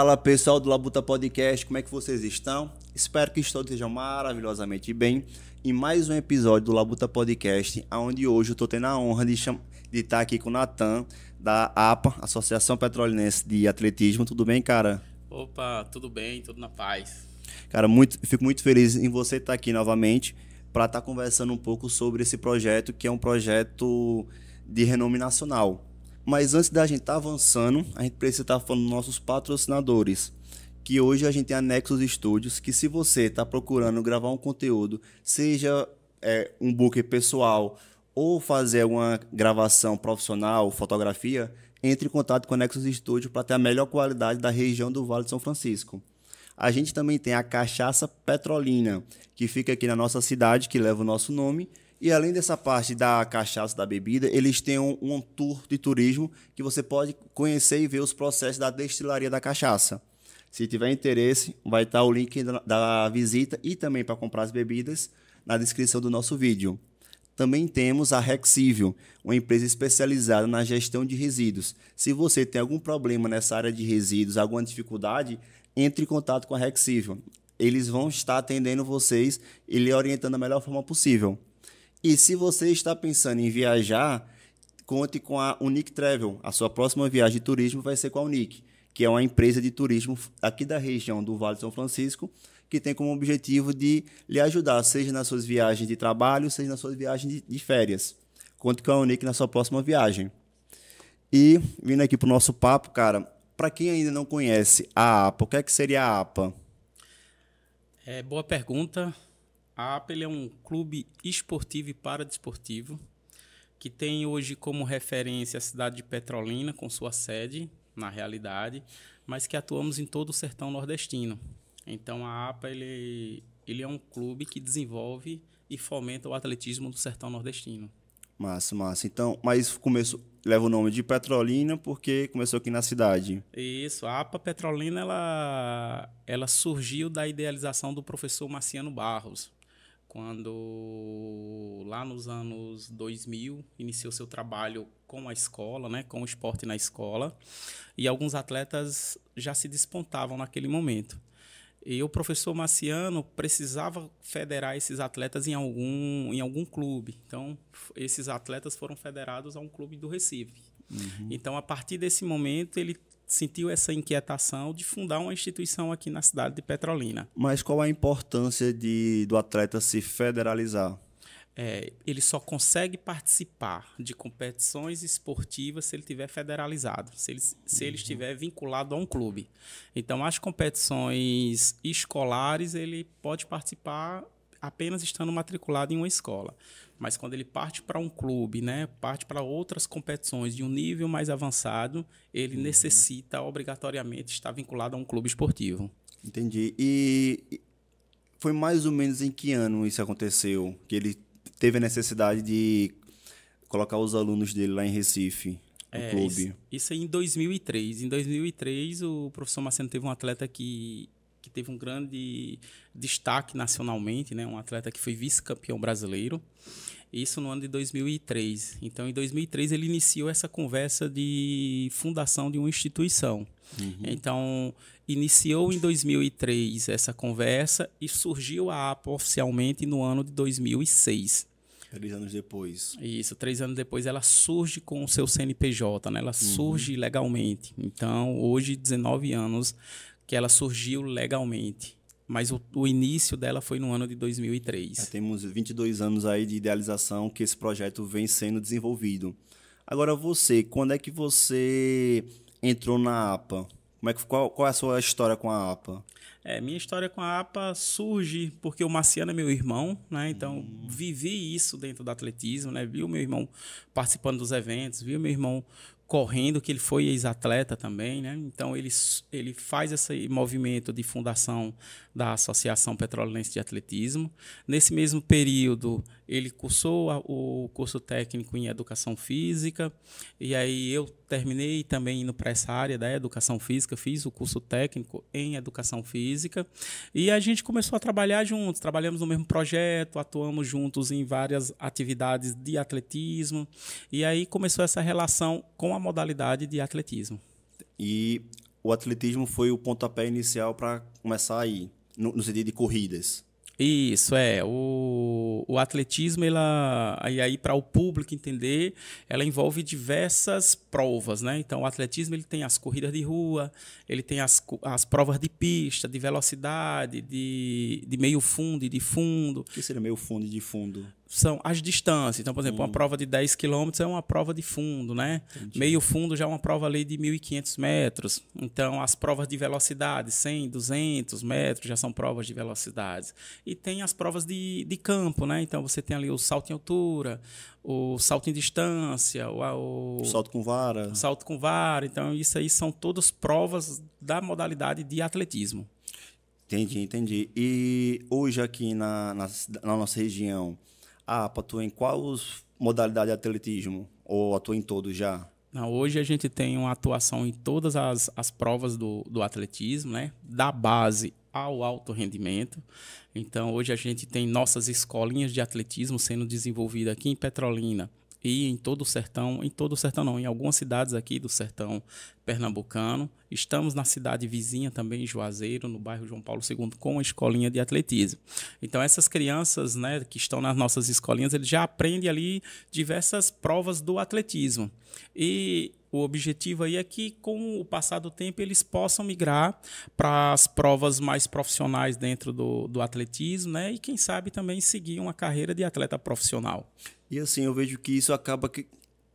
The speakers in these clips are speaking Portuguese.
Fala pessoal do Labuta Podcast, como é que vocês estão? Espero que todos estejam maravilhosamente bem. Em mais um episódio do Labuta Podcast, onde hoje eu estou tendo a honra de estar aqui com o Natan, da APA, Associação Petrolinense de Atletismo. Tudo bem, cara? Opa, tudo bem, tudo na paz. Cara, fico muito feliz em você estar aqui novamente para estar conversando um pouco sobre esse projeto, que é um projeto de renome nacional. Mas antes da gente estar avançando, a gente precisa estar falando dos nossos patrocinadores, que hoje a gente tem a Nexus Studios, que se você está procurando gravar um conteúdo, seja um booker pessoal ou fazer uma gravação profissional, fotografia, entre em contato com a Nexus Studios para ter a melhor qualidade da região do Vale de São Francisco. A gente também tem a Cachaça Petrolina, que fica aqui na nossa cidade, que leva o nosso nome. E além dessa parte da cachaça, da bebida, eles têm um tour de turismo que você pode conhecer e ver os processos da destilaria da cachaça. Se tiver interesse, vai estar o link da visita e também para comprar as bebidas na descrição do nosso vídeo. Também temos a Rexível, uma empresa especializada na gestão de resíduos. Se você tem algum problema nessa área de resíduos, alguma dificuldade, entre em contato com a Rexível. Eles vão estar atendendo vocês e lhe orientando da melhor forma possível. E se você está pensando em viajar, conte com a Unique Travel. A sua próxima viagem de turismo vai ser com a Unique, que é uma empresa de turismo aqui da região do Vale de São Francisco, que tem como objetivo de lhe ajudar, seja nas suas viagens de trabalho, seja nas suas viagens de férias. Conte com a Unique na sua próxima viagem. E, vindo aqui para o nosso papo, cara, para quem ainda não conhece a APA, o que é que seria a APA? Boa pergunta. A APA é um clube esportivo e paradesportivo que tem hoje como referência a cidade de Petrolina, com sua sede, na realidade, mas que atuamos em todo o sertão nordestino. Então, a APA ele é um clube que desenvolve e fomenta o atletismo do sertão nordestino. Massa, massa. Então, mas leva o nome de Petrolina porque começou aqui na cidade. Isso, a APA Petrolina ela surgiu da idealização do professor Marciano Barros, quando lá nos anos 2000 iniciou seu trabalho com a escola, né, com o esporte na escola, e alguns atletas já se despontavam naquele momento. E o professor Marciano precisava federar esses atletas em algum clube. Então, esses atletas foram federados a um clube do Recife. Uhum. Então, a partir desse momento, ele sentiu essa inquietação de fundar uma instituição aqui na cidade de Petrolina. Mas qual a importância do atleta se federalizar? Ele só consegue participar de competições esportivas se ele estiver federalizado, se ele estiver vinculado a um clube. Então, as competições escolares, ele pode participar apenas estando matriculado em uma escola. Mas quando ele parte para um clube, né, parte para outras competições de um nível mais avançado, ele necessita obrigatoriamente estar vinculado a um clube esportivo. Entendi. E foi mais ou menos em que ano isso aconteceu? Que ele teve a necessidade de colocar os alunos dele lá em Recife, no clube? Isso aí em 2003. Em 2003, o professor Marciano teve um atleta que teve um grande destaque nacionalmente, né? Um atleta que foi vice-campeão brasileiro, isso no ano de 2003. Então, em 2003, ele iniciou essa conversa de fundação de uma instituição. Uhum. Então, iniciou em 2003 essa conversa e surgiu a APA oficialmente no ano de 2006. 3 anos depois. Isso, 3 anos depois ela surge com o seu CNPJ, né? Ela surge legalmente. Então, hoje, 19 anos que ela surgiu legalmente. Mas o início dela foi no ano de 2003. Já temos 22 anos aí de idealização que esse projeto vem sendo desenvolvido. Agora quando é que você entrou na APA? Qual é a sua história com a APA? Minha história com a APA surge porque o Marciano é meu irmão, né? Então, vivi isso dentro do atletismo, né? Vi o meu irmão participando dos eventos, vi o meu irmão correndo, que ele foi ex-atleta também, né? Então, ele faz esse movimento de fundação da Associação Petrolinense de Atletismo. Nesse mesmo período, ele cursou o curso técnico em Educação Física, e aí eu terminei também indo para essa área da Educação Física, fiz o curso técnico em Educação Física, e a gente começou a trabalhar juntos, trabalhamos no mesmo projeto, atuamos juntos em várias atividades de atletismo, e aí começou essa relação com a modalidade de atletismo. E o atletismo foi o pontapé inicial para começar aí, no sentido de corridas. Isso, o atletismo, e aí para o público entender, ela envolve diversas provas, né? Então, o atletismo ele tem as corridas de rua, ele tem as provas de pista, de velocidade, de meio fundo e de fundo. O que seria meio fundo e de fundo? São as distâncias. Então, por exemplo, uma prova de 10 quilômetros é uma prova de fundo, né? Entendi. Meio fundo já é uma prova ali de 1.500 metros. Então, as provas de velocidade, 100, 200 metros, já são provas de velocidades. E tem as provas de campo, né? Então, você tem ali o salto em altura, o salto em distância, O salto com vara. o salto com vara. Então, isso aí são todas provas da modalidade de atletismo. Entendi. E hoje aqui na nossa região, a APA atua em qual modalidade de atletismo? Ou atua em todos já? Não, hoje a gente tem uma atuação em todas as provas do atletismo, né? Da base ao alto rendimento. Então, hoje a gente tem nossas escolinhas de atletismo sendo desenvolvidas aqui em Petrolina e em todo o sertão não, em algumas cidades aqui do sertão pernambucano. Estamos na cidade vizinha também, em Juazeiro, no bairro João Paulo II, com uma escolinha de atletismo. Então, essas crianças, né, que estão nas nossas escolinhas, eles já aprendem ali diversas provas do atletismo. E o objetivo aí é que, com o passar do tempo, eles possam migrar para as provas mais profissionais dentro do atletismo, né? E, quem sabe, também seguir uma carreira de atleta profissional. E assim, eu vejo que isso acaba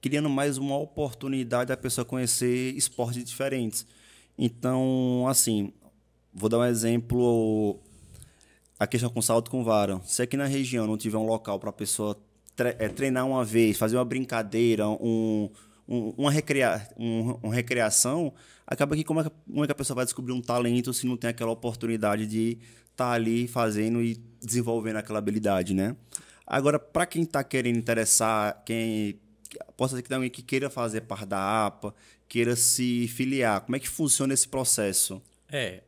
criando mais uma oportunidade da pessoa conhecer esportes diferentes. Então, assim, vou dar um exemplo, a questão com salto com vara. Se aqui na região não tiver um local para a pessoa treinar uma vez, fazer uma brincadeira, uma recreação, acaba que como é que a pessoa vai descobrir um talento se não tem aquela oportunidade de estar ali fazendo e desenvolvendo aquela habilidade, né? Agora, para quem está querendo interessar, possa ser que tem alguém que queira fazer parte da APA, queira se filiar, como é que funciona esse processo?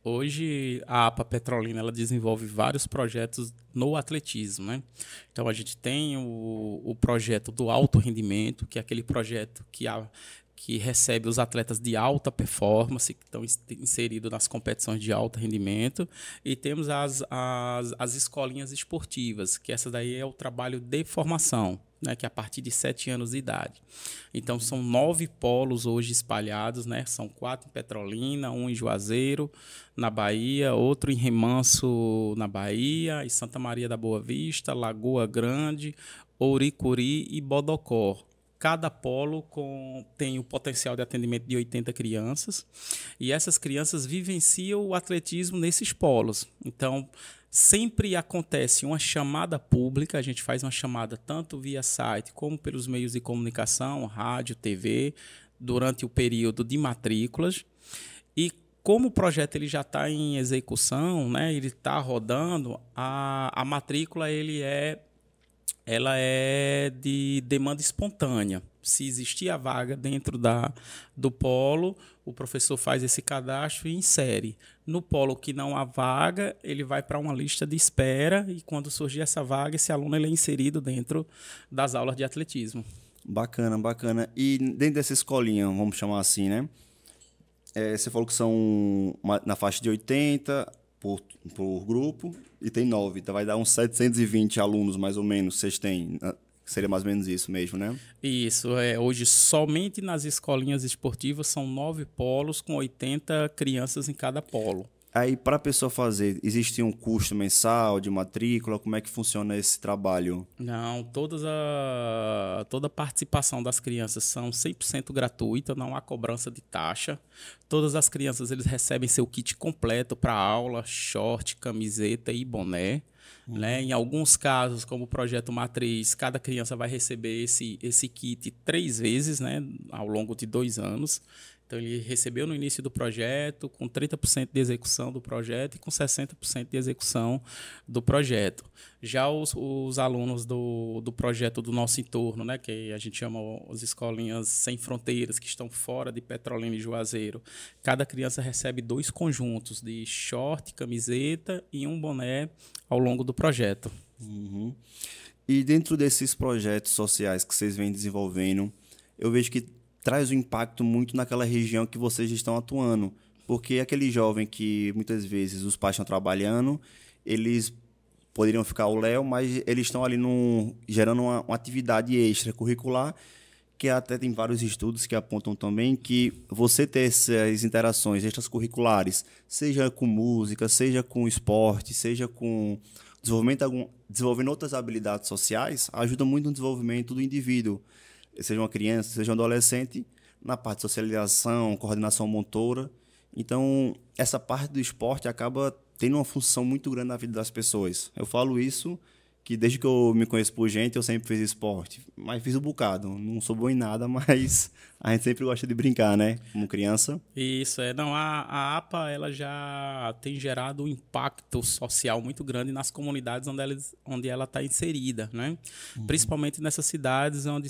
Hoje a APA Petrolina ela desenvolve vários projetos no atletismo, né? Então a gente tem o projeto do alto rendimento, que é aquele projeto que recebe os atletas de alta performance, que estão inseridos nas competições de alto rendimento, e temos as escolinhas esportivas, que essa daí é o trabalho de formação, né, que é a partir de 7 anos de idade. Então, são 9 polos hoje espalhados, né? São 4 em Petrolina, 1 em Juazeiro, na Bahia, outro em Remanso, na Bahia, e Santa Maria da Boa Vista, Lagoa Grande, Ouricuri e Bodocó. Cada polo tem o potencial de atendimento de 80 crianças, e essas crianças vivenciam o atletismo nesses polos. Então, sempre acontece uma chamada pública, a gente faz uma chamada tanto via site como pelos meios de comunicação, rádio, TV, durante o período de matrículas. E como o projeto ele já está em execução, né, ele está rodando, a matrícula ela é de demanda espontânea. Se existir a vaga dentro do polo, o professor faz esse cadastro e insere. No polo que não há vaga, ele vai para uma lista de espera e, quando surgir essa vaga, esse aluno ele é inserido dentro das aulas de atletismo. Bacana. E dentro dessa escolinha, vamos chamar assim, né? Você falou que são na faixa de 80 por grupo e tem 9. Então vai dar uns 720 alunos, mais ou menos, vocês têm. Seria mais ou menos isso mesmo, né? Isso. Hoje, somente nas escolinhas esportivas, são 9 polos com 80 crianças em cada polo. Aí, para a pessoa fazer, existe um custo mensal de matrícula? Como é que funciona esse trabalho? Não, toda a participação das crianças são 100% gratuita, não há cobrança de taxa. Todas as crianças eles recebem seu kit completo para aula, short, camiseta e boné. Né? Em alguns casos, como o Projeto Matriz, cada criança vai receber esse kit 3 vezes, né, ao longo de 2 anos. Então, ele recebeu no início do projeto, com 30% de execução do projeto e com 60% de execução do projeto. Já os alunos do projeto do nosso entorno, né, que a gente chama as escolinhas sem fronteiras, que estão fora de Petrolina e Juazeiro, cada criança recebe 2 conjuntos de short, camiseta e um boné ao longo do projeto. Uhum. E dentro desses projetos sociais que vocês vêm desenvolvendo, eu vejo que traz um impacto muito naquela região que vocês estão atuando, Porque aquele jovem que muitas vezes os pais estão trabalhando, eles poderiam ficar ao léu, mas eles estão ali gerando uma atividade extracurricular, que até tem vários estudos que apontam também que você ter essas interações extracurriculares, seja com música, seja com esporte, seja com desenvolvendo outras habilidades sociais, ajuda muito no desenvolvimento do indivíduo, seja uma criança, seja um adolescente, na parte de socialização, coordenação motora. Então, essa parte do esporte acaba tendo uma função muito grande na vida das pessoas. Eu falo isso que desde que eu me conheço por gente, eu sempre fiz esporte. Mas fiz um bocado. Não sou bom em nada, mas a gente sempre gosta de brincar, né? Como criança. Isso, não, a APA ela já tem gerado um impacto social muito grande nas comunidades onde ela está inserida, né? Principalmente nessas cidades onde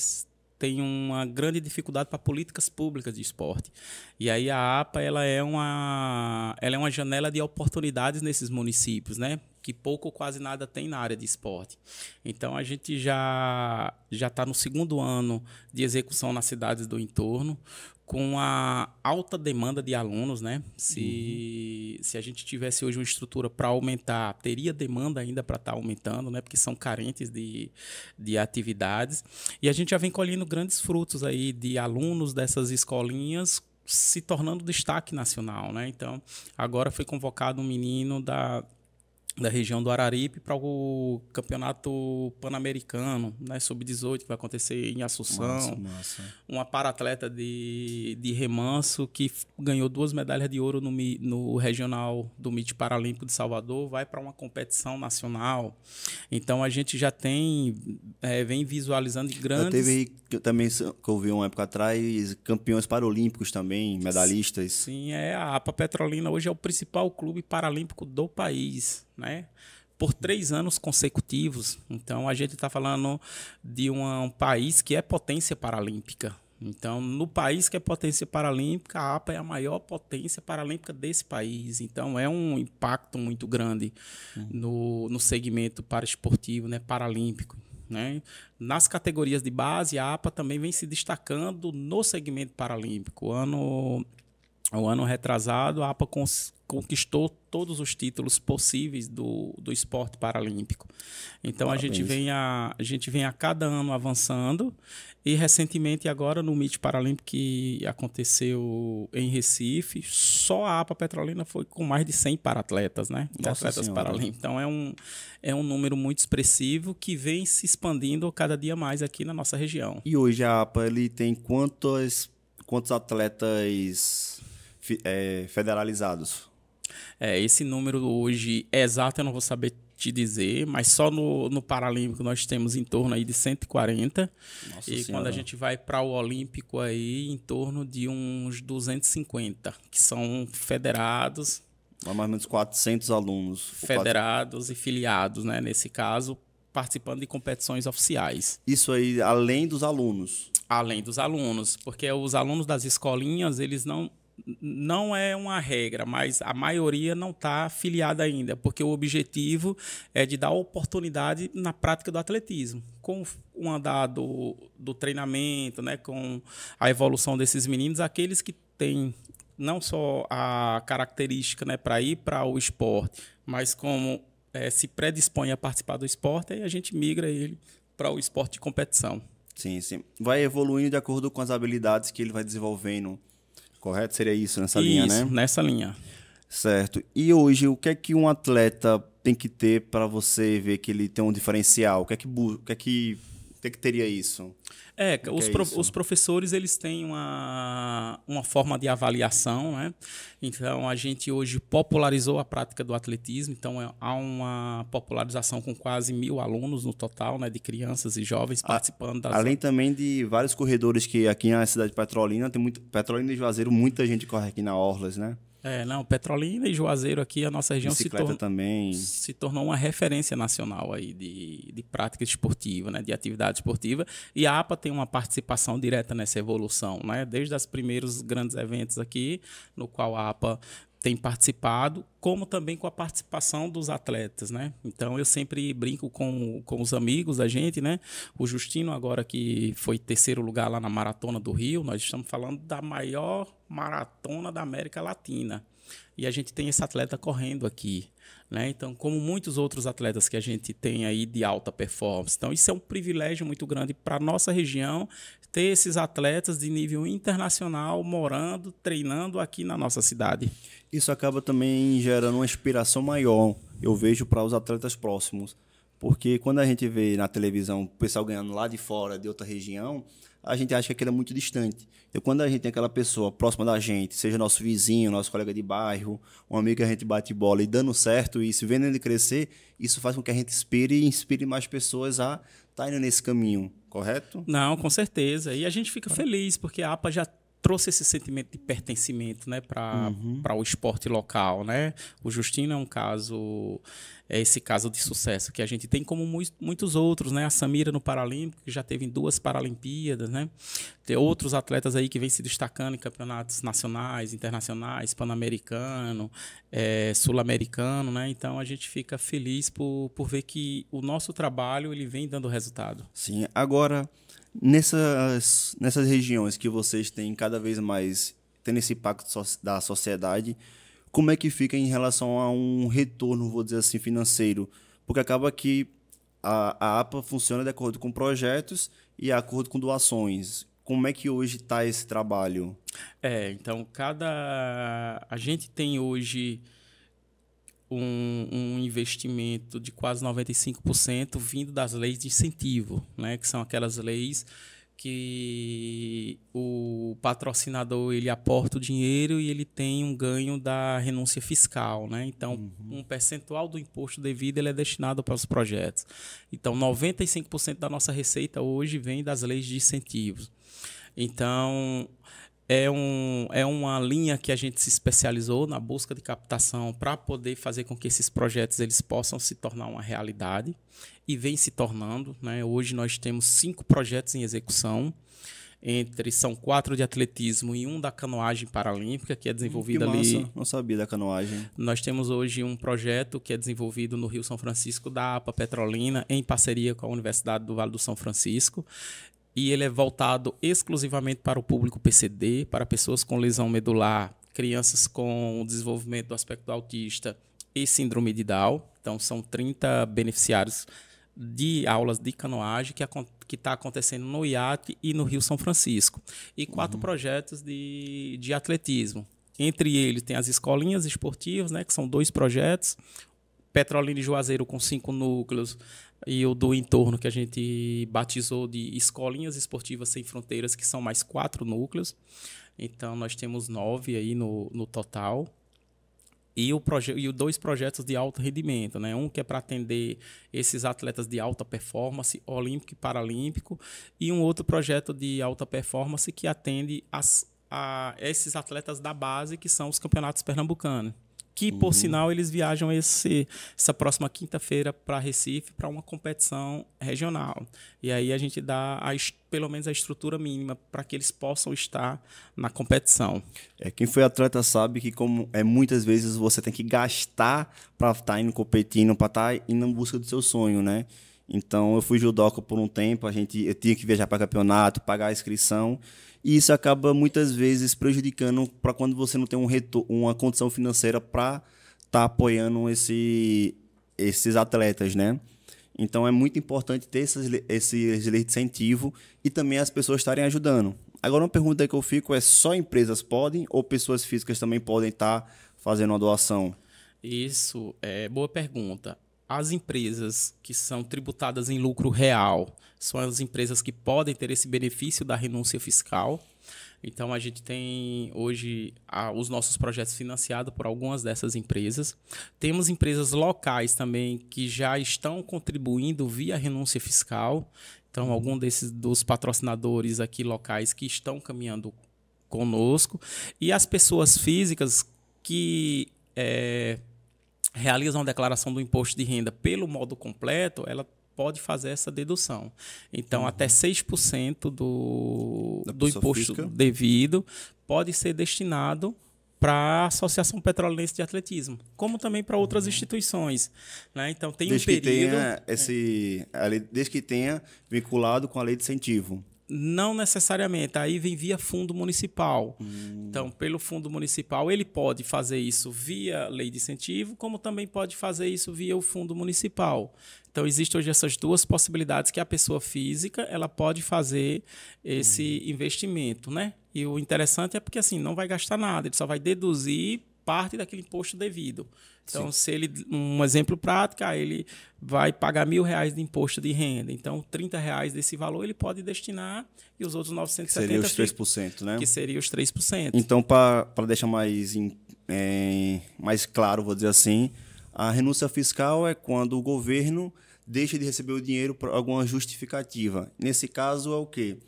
tem uma grande dificuldade para políticas públicas de esporte. E aí a APA ela é uma janela de oportunidades nesses municípios, né? Que pouco ou quase nada tem na área de esporte. Então, a gente já está no 2º ano de execução nas cidades do entorno, com a alta demanda de alunos, né? Se a gente tivesse hoje uma estrutura para aumentar, teria demanda ainda para estar aumentando, né? Porque são carentes de atividades. E a gente já vem colhendo grandes frutos aí de alunos dessas escolinhas se tornando destaque nacional, né? Então, agora foi convocado um menino da região do Araripe para o campeonato pan-americano, né, sub-18, que vai acontecer em Assunção. Massa. Uma para-atleta de remanso que ganhou 2 medalhas de ouro no regional do MIT Paralímpico de Salvador, vai para uma competição nacional. Então, a gente já vem visualizando grandes... Teve também, que eu vi uma época atrás, campeões paralímpicos também, medalhistas. Sim, a APA Petrolina hoje é o principal clube paralímpico do país, né? Por 3 anos consecutivos. Então, a gente está falando de um país que é potência paralímpica. Então, no país que é potência paralímpica, a APA é a maior potência paralímpica desse país. Então, é um impacto muito grande no segmento paraesportivo, né, paralímpico. Né? Nas categorias de base, a APA também vem se destacando no segmento paralímpico. O ano retrasado, a APA conquistou todos os títulos possíveis do esporte paralímpico. Então, a gente vem a cada ano avançando e, recentemente, agora no MIT Paralímpico que aconteceu em Recife, só a APA Petrolina foi com mais de 100 para-atletas, né? Atletas paralímpicos. Então, é um número muito expressivo que vem se expandindo cada dia mais aqui na nossa região. E hoje a APA ele tem quantos atletas federalizados? Esse número hoje exato eu não vou saber te dizer, mas só no Paralímpico nós temos em torno aí de 140. Nossa e Senhora. Quando a gente vai para o Olímpico aí em torno de uns 250, que são federados. Mais ou menos 400 alunos. Federados e filiados, né? Nesse caso, participando de competições oficiais. Isso aí, além dos alunos? Além dos alunos, porque os alunos das escolinhas, eles não é uma regra, mas a maioria não está afiliada ainda, porque o objetivo é de dar oportunidade na prática do atletismo. Com o andar do treinamento, né, com a evolução desses meninos, aqueles que têm não só a característica, né, para ir para o esporte, mas como se predispõe a participar do esporte, aí a gente migra ele para o esporte de competição. Sim, sim. Vai evoluindo de acordo com as habilidades que ele vai desenvolvendo. Correto? Seria isso, nessa linha, né? Isso, nessa linha. Certo. E hoje, o que é que um atleta tem que ter para você ver que ele tem um diferencial? O que é que teria isso? Os professores eles têm uma forma de avaliação, né? Então, a gente hoje popularizou a prática do atletismo. Então, há uma popularização com quase 1.000 alunos no total, né? De crianças e jovens participando das... Além também de vários corredores que aqui na cidade de Petrolina, Petrolina e Juazeiro, muita gente corre aqui na Orlas, né? Petrolina e Juazeiro aqui, a nossa região também se tornou uma referência nacional aí de prática esportiva, né, de atividade esportiva, e a APA tem uma participação direta nessa evolução, né, desde os primeiros grandes eventos aqui, no qual a APA tem participado, como também com a participação dos atletas, né? Então, eu sempre brinco com os amigos da gente, né? O Justino, agora que foi terceiro lugar lá na Maratona do Rio, nós estamos falando da maior maratona da América Latina. E a gente tem esse atleta correndo aqui, né? Então, como muitos outros atletas que a gente tem aí de alta performance. Então, isso é um privilégio muito grande para a nossa região, ter esses atletas de nível internacional morando, treinando aqui na nossa cidade. Isso acaba também gerando uma inspiração maior, eu vejo, para os atletas próximos. Porque quando a gente vê na televisão o pessoal ganhando lá de fora, de outra região, a gente acha que aquilo é muito distante. E quando a gente tem aquela pessoa próxima da gente, seja nosso vizinho, nosso colega de bairro, um amigo que a gente bate bola e dando certo isso, vendo ele crescer, isso faz com que a gente inspire mais pessoas a estar indo nesse caminho, correto? Não, com certeza. E a gente fica feliz, porque a APA já trouxe esse sentimento de pertencimento, né, para o esporte local, né? O Justino é esse caso de sucesso que a gente tem, como muitos outros, né? A Samira no Paralímpico, que já teve em 2 Paralimpíadas, né? Tem outros atletas aí que vêm se destacando em campeonatos nacionais, internacionais, pan-americano, sul-americano, né? Então a gente fica feliz por ver que o nosso trabalho ele vem dando resultado. Sim, agora nessas regiões que vocês têm cada vez mais tendo esse impacto da sociedade, como é que fica em relação a um retorno, vou dizer assim, financeiro? Porque acaba que a APA funciona de acordo com projetos e de acordo com doações. Como é que hoje está esse trabalho? Então, a gente tem hoje um investimento de quase 95% vindo das leis de incentivo, né? Que são aquelas leis que o patrocinador ele aporta o dinheiro e ele tem um ganho da renúncia fiscal, né? Então, um percentual do imposto devido ele é destinado para os projetos. Então, 95% da nossa receita hoje vem das leis de incentivos. Então, é uma linha que a gente se especializou na busca de captação para poder fazer com que esses projetos eles possam se tornar uma realidade e vem se tornando, né? Hoje nós temos 5 projetos em execução, são 4 de atletismo e 1 da canoagem paralímpica, que é desenvolvido ali. Não sabia da canoagem. Nós temos hoje um projeto que é desenvolvido no Rio São Francisco, da APA Petrolina, em parceria com a Universidade do Vale do São Francisco. E ele é voltado exclusivamente para o público PCD, para pessoas com lesão medular, crianças com desenvolvimento do aspecto autista e síndrome de Down. Então, são 30 beneficiários de aulas de canoagem que está acontecendo no IAT e no Rio São Francisco. E 4 projetos de atletismo. Entre eles, tem as escolinhas esportivas, né, que são 2 projetos. Petrolina e Juazeiro com 5 núcleos, e o do entorno que a gente batizou de Escolinhas Esportivas Sem Fronteiras, que são mais 4 núcleos. Então, nós temos 9 aí no total. E 2 projetos de alto rendimento, né? Um que é para atender esses atletas de alta performance, olímpico e paralímpico, e um outro projeto de alta performance que atende a esses atletas da base, que são os campeonatos pernambucanos. Que, por sinal, eles viajam essa próxima quinta-feira para Recife para uma competição regional. E aí a gente dá pelo menos a estrutura mínima para que eles possam estar na competição. Quem foi atleta sabe que muitas vezes você tem que gastar para estar indo competindo, para estar indo em busca do seu sonho, né? Então, eu fui judoca por um tempo, eu tinha que viajar para campeonato, pagar a inscrição, e isso acaba muitas vezes prejudicando para quando você não tem uma condição financeira para estar apoiando esses atletas, né? Então, é muito importante ter esses leis de incentivo e também as pessoas estarem ajudando. Agora, uma pergunta que eu fico é: só empresas podem ou pessoas físicas também podem estar fazendo uma doação? Isso é boa pergunta. As empresas que são tributadas em lucro real são as empresas que podem ter esse benefício da renúncia fiscal. Então, a gente tem hoje os nossos projetos financiados por algumas dessas empresas. Temos empresas locais também que já estão contribuindo via renúncia fiscal. Então, algum dos patrocinadores aqui locais que estão caminhando conosco. E as pessoas físicas que realizam a declaração do imposto de renda pelo modo completo, ela pode fazer essa dedução. Então, até 6% do imposto física devido pode ser destinado para a Associação Petrolense de Atletismo, como também para outras instituições, né? Então tem Desde um período... desde que tenha vinculado com a lei de incentivo. Não necessariamente, aí vem via fundo municipal. Então, pelo fundo municipal, ele pode fazer isso via lei de incentivo, como também pode fazer isso via o fundo municipal. Então, existem hoje essas duas possibilidades que a pessoa física ela pode fazer esse investimento, né? E o interessante é porque assim, não vai gastar nada, ele só vai deduzir parte daquele imposto devido. Então, se ele, um exemplo prático, ele vai pagar R$1.000 de imposto de renda. Então, R$30 desse valor ele pode destinar e os outros 970 seria os 3%, né? Que seria os 3%. Então, para deixar mais claro, vou dizer assim, a renúncia fiscal é quando o governo deixa de receber o dinheiro por alguma justificativa. Nesse caso, é o quê?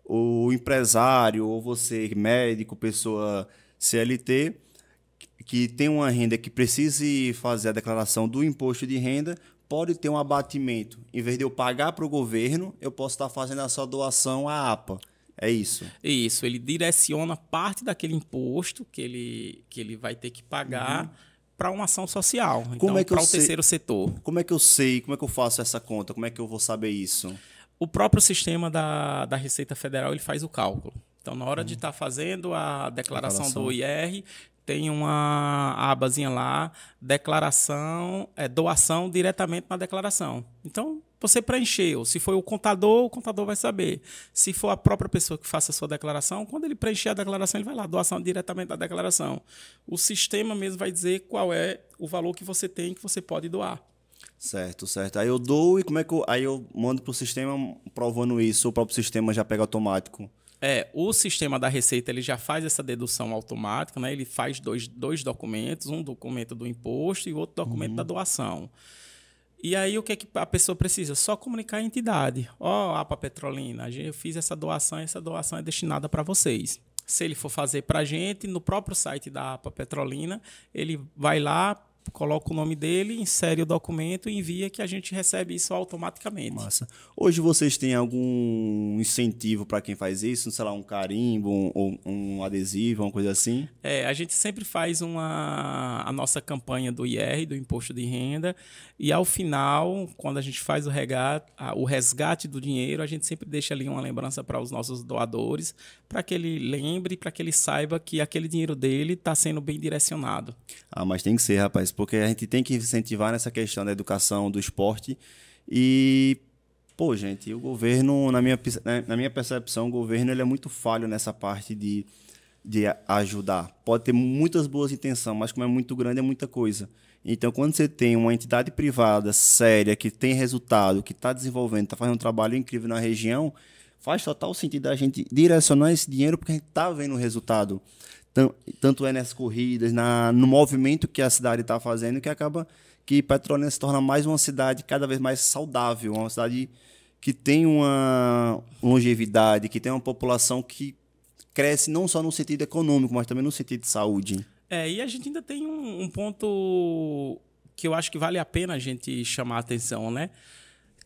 O empresário, ou você, médico, pessoa CLT, que tem uma renda que precise fazer a declaração do imposto de renda, pode ter um abatimento. Em vez de eu pagar para o governo, eu posso estar fazendo essa doação à APA. É isso? Isso. Ele direciona parte daquele imposto que ele vai ter que pagar para uma ação social. Então, para o terceiro setor. Como é que eu sei? Como é que eu faço essa conta? Como é que eu vou saber isso? O próprio sistema da Receita Federal ele faz o cálculo. Então, na hora de estar fazendo a declaração do IR, tem uma abazinha lá, doação diretamente na declaração. Então, você preencheu. Se foi o contador vai saber. Se for a própria pessoa que faça a sua declaração, quando ele preencher a declaração, ele vai lá, doação diretamente da declaração. O sistema mesmo vai dizer qual é o valor que você tem que você pode doar. Certo. Aí eu dou e aí eu mando para o sistema provando isso, o próprio sistema já pega automático. O sistema da Receita ele já faz essa dedução automática, né? Ele faz dois documentos, um documento do imposto e outro documento da doação. E aí o que é que a pessoa precisa? Só comunicar a entidade. APA Petrolina, eu fiz essa doação é destinada para vocês. Se ele for fazer para a gente, no próprio site da APA Petrolina, ele vai lá, coloca o nome dele, insere o documento e envia que a gente recebe isso automaticamente. Massa. Hoje vocês têm algum incentivo para quem faz isso? Sei lá, um carimbo, um adesivo, uma coisa assim? A gente sempre faz a nossa campanha do IR, do Imposto de Renda, e ao final, quando a gente faz o resgate do dinheiro, a gente sempre deixa ali uma lembrança para os nossos doadores, para que ele lembre, para que ele saiba que aquele dinheiro dele está sendo bem direcionado. Mas tem que ser, rapaz, porque a gente tem que incentivar nessa questão da educação, do esporte. E, gente, o governo, na minha percepção, o governo ele é muito falho nessa parte de ajudar. Pode ter muitas boas intenções, mas como é muito grande, é muita coisa. Então, quando você tem uma entidade privada séria, que tem resultado, que está desenvolvendo, está fazendo um trabalho incrível na região, faz total sentido a gente direcionar esse dinheiro porque a gente está vendo o resultado. Tanto é nessas corridas, no movimento que a cidade está fazendo, que acaba que Petrolina se torna mais uma cidade cada vez mais saudável, uma cidade que tem uma longevidade, que tem uma população que cresce não só no sentido econômico, mas também no sentido de saúde. E a gente ainda tem um ponto que eu acho que vale a pena a gente chamar a atenção, né?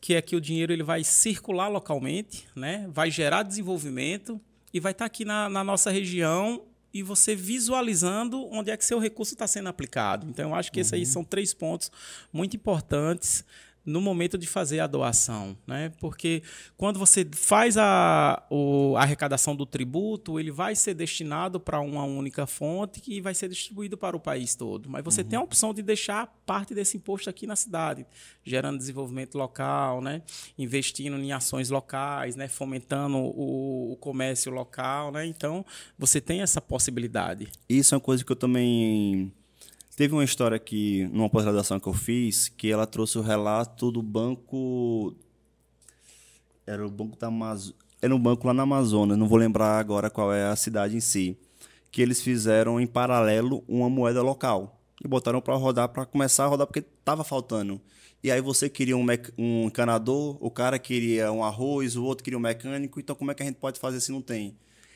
Que é que o dinheiro ele vai circular localmente, né? Vai gerar desenvolvimento e vai estar aqui na nossa região e você visualizando onde é que seu recurso está sendo aplicado. Então, eu acho que esses aí são 3 pontos muito importantes no momento de fazer a doação, né? Porque quando você faz a arrecadação do tributo, ele vai ser destinado para uma única fonte que vai ser distribuído para o país todo. Mas você tem a opção de deixar parte desse imposto aqui na cidade, gerando desenvolvimento local, né? Investindo em ações locais, né? Fomentando o comércio local, né? Então, você tem essa possibilidade. Isso é uma coisa que eu também... Teve uma história aqui, numa pós-graduação que eu fiz, que ela trouxe o relato do banco... Era o banco da Amazônia. Era um banco lá na Amazonas, não vou lembrar agora qual é a cidade em si. Que eles fizeram em paralelo uma moeda local. E botaram para rodar, para começar a rodar, porque estava faltando. E aí você queria um encanador, o cara queria um arroz, o outro queria um mecânico. Então como é que a gente pode fazer se não tem?